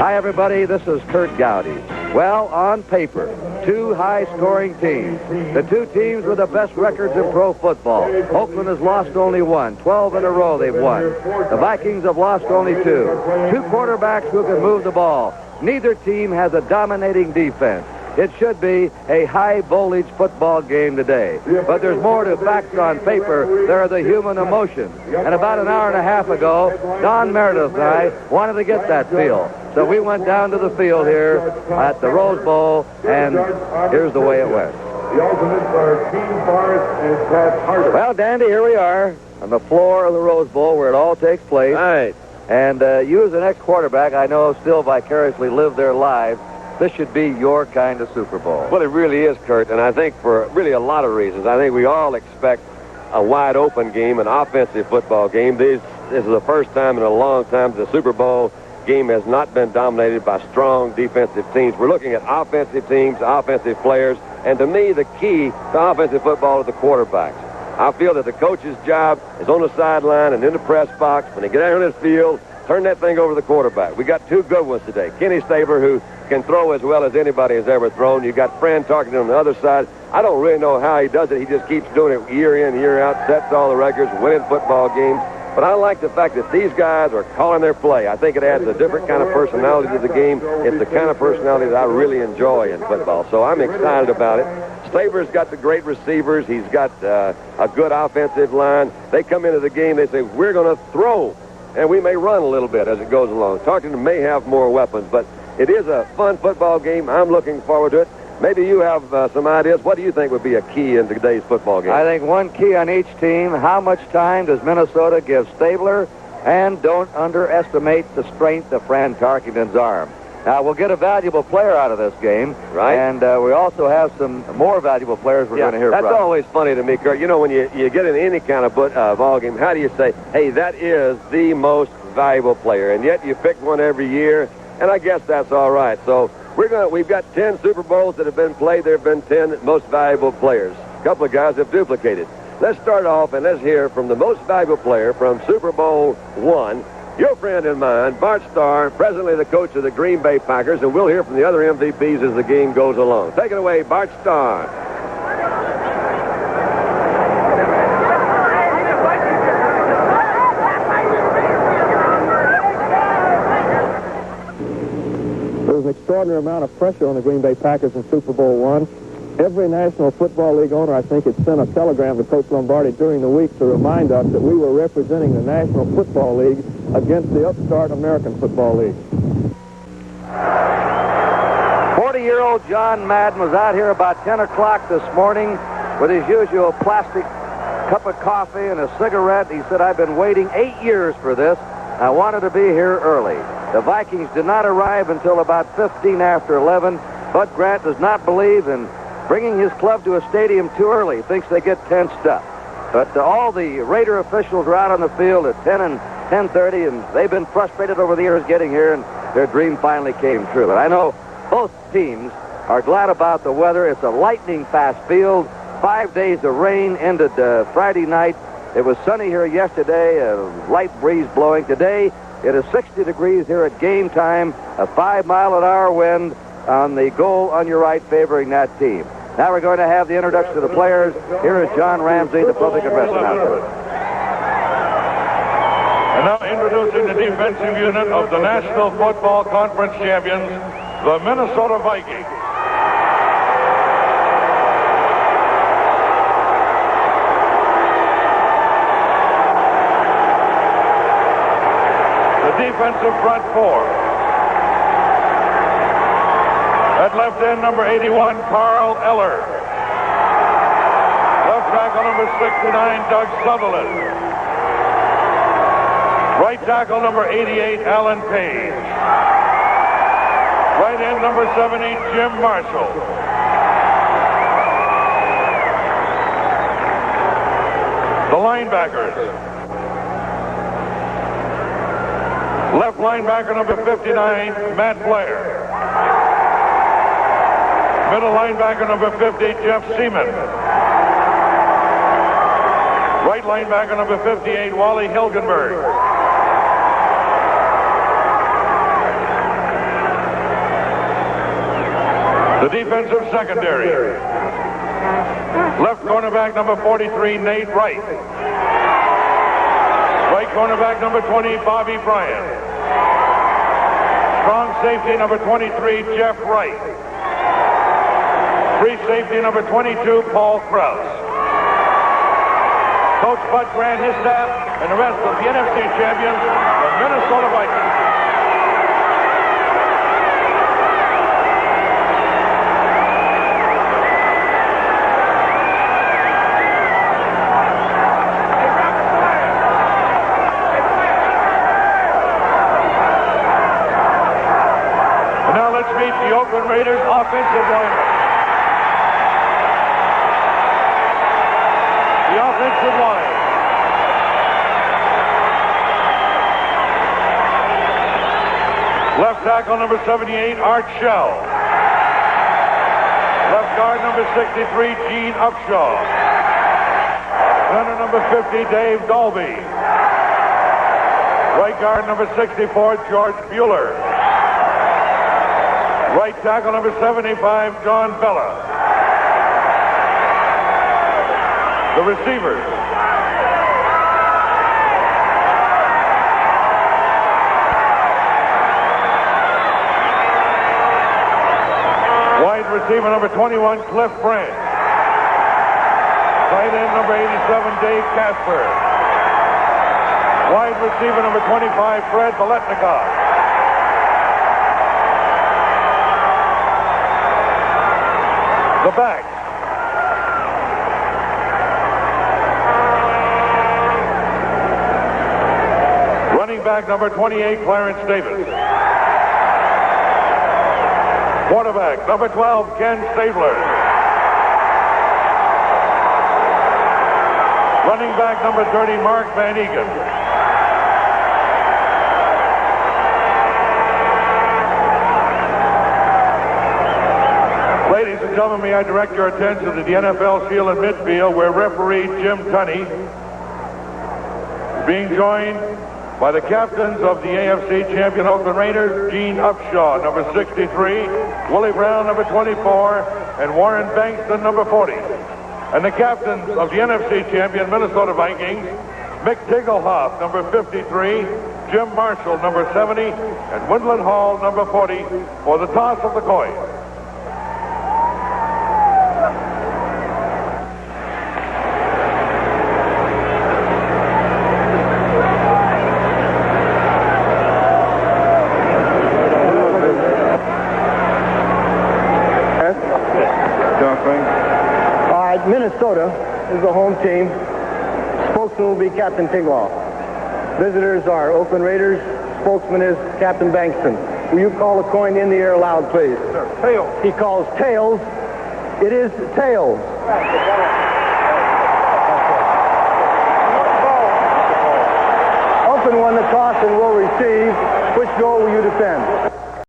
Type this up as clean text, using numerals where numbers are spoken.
Hi, everybody. This is Kurt Gowdy. Well, on paper, two high-scoring teams. The two teams with the best records in pro football. Oakland has lost only one. 12 in a row they've won. The Vikings have lost only two. Two quarterbacks who can move the ball. Neither team has a dominating defense. It should be a high-voltage football game today. But there's more to facts on paper. There are the human emotions. And about an hour and a half ago, Don Meredith and I wanted to get that feel. So we went down to the field here at the Rose Bowl, and here's the way it went. The ultimate for Team Forrest and Pat Carter. Well, Dandy, here we are on the floor of the Rose Bowl where it all takes place. Right. And you as an ex-quarterback, I know, still vicariously live their lives. This should be your kind of Super Bowl. Well, it really is, Kurt, and I think for really a lot of reasons. I think we all expect a wide-open game, an offensive football game. This is the first time in a long time the Super Bowl game has not been dominated by strong defensive teams. We're looking at offensive teams, offensive players, and to me, the key to offensive football is the quarterbacks. I feel that the coach's job is on the sideline and in the press box. When they get out on this field, turn that thing over to the quarterback. We got two good ones today. Kenny Stabler, who can throw as well as anybody has ever thrown. You got Fran Tarkenton on the other side. I don't really know how he does it. He just keeps doing it year in, year out, sets all the records, winning football games. But I like the fact that these guys are calling their play. I think it adds a different kind of personality to the game. It's the kind of personality that I really enjoy in football. So I'm excited about it. Stabler's got the great receivers. He's got a good offensive line. They come into the game, they say, we're going to throw. And we may run a little bit as it goes along. Tarkenton may have more weapons, but it is a fun football game. I'm looking forward to it. Maybe you have some ideas. What do you think would be a key in today's football game? I think one key on each team, how much time does Minnesota give Stabler? And don't underestimate the strength of Fran Tarkenton's arm. Now, we'll get a valuable player out of this game. Right. And we also have some more valuable players we're going to hear from. That's always funny to me, Kurt. You know, when you get in any kind of ball game, how do you say, hey, that is the most valuable player? And yet you pick one every year, and I guess that's all right. So we've got 10 Super Bowls that have been played. There have been 10 most valuable players. A couple of guys have duplicated. Let's start off and let's hear from the most valuable player from Super Bowl I, your friend and mine, Bart Starr, presently the coach of the Green Bay Packers, and we'll hear from the other MVPs as the game goes along. Take it away, Bart Starr. There was an extraordinary amount of pressure on the Green Bay Packers in Super Bowl I. Every National Football League owner, I think, had sent a telegram to Coach Lombardi during the week to remind us that we were representing the National Football League against the upstart American Football League. 40-year-old John Madden was out here about 10 o'clock this morning with his usual plastic cup of coffee and a cigarette. He said, I've been waiting 8 years for this. I wanted to be here early. The Vikings did not arrive until about 15 after 11. Bud Grant does not believe in bringing his club to a stadium too early. He thinks they get tensed up. But all the Raider officials are out on the field at 10 and 10:30, and they've been frustrated over the years getting here, and their dream finally came true. But I know both teams are glad about the weather. It's a lightning-fast field. 5 days of rain ended Friday night. It was sunny here yesterday, a light breeze blowing. Today, it is 60 degrees here at game time, a 5-mile-an-hour wind on the goal on your right favoring that team. Now we're going to have the introduction of the players. Here is John Ramsey, the public address announcer. And now introducing the defensive unit of the National Football Conference champions, the Minnesota Vikings. The defensive front four. At left end, number 81, Carl Eller. Left tackle, number 69, Doug Sutherland. Right tackle, number 88, Alan Page. Right end, number 70, Jim Marshall. The linebackers. Left linebacker, number 59, Matt Blair. Middle linebacker, number 50, Jeff Seaman. Right linebacker, number 58, Wally Hilgenberg. The defensive secondary. Left cornerback number 43, Nate Wright. Right cornerback number 20, Bobby Bryant. Strong safety number 23, Jeff Wright. Free safety number 22, Paul Krause. Coach Bud Grant, his staff, and the rest of the NFC champions, the Minnesota Vikings. And now let's meet the Oakland Raiders offensive linemen. The offensive line. Left tackle number 78, Art Shell. Left guard number 63, Gene Upshaw. Center number 50, Dave Dalby. Right guard number 64, George Bueller. Right tackle number 75, John Bella. The receivers. Wide receiver number 21, Cliff Branch. Tight end number 87, Dave Casper. Wide receiver number 25, Fred Biletnikoff. The back. Running back number 28, Clarence Davis. Quarterback number 12, Ken Stabler. Running back number 30, Mark Van Egan. Ladies and gentlemen, may I direct your attention to the NFL field in midfield, where referee Jim Tunney is being joined by the captains of the AFC champion Oakland Raiders, Gene Upshaw, number 63, Willie Brown, number 24, and Warren Bankston, number 40. And the captains of the NFC champion Minnesota Vikings, Mick Tigelhoff, number 53, Jim Marshall, number 70, and Wendland Hall, number 40, for the toss of the coin. Minnesota is the home team. Spokesman will be Captain Tiglaw. Visitors are Oakland Raiders. Spokesman is Captain Bankston. Will you call the coin in the air loud, please? Sir. Tails. He calls tails. It is tails. Oakland won the toss and will receive. Which goal will you defend?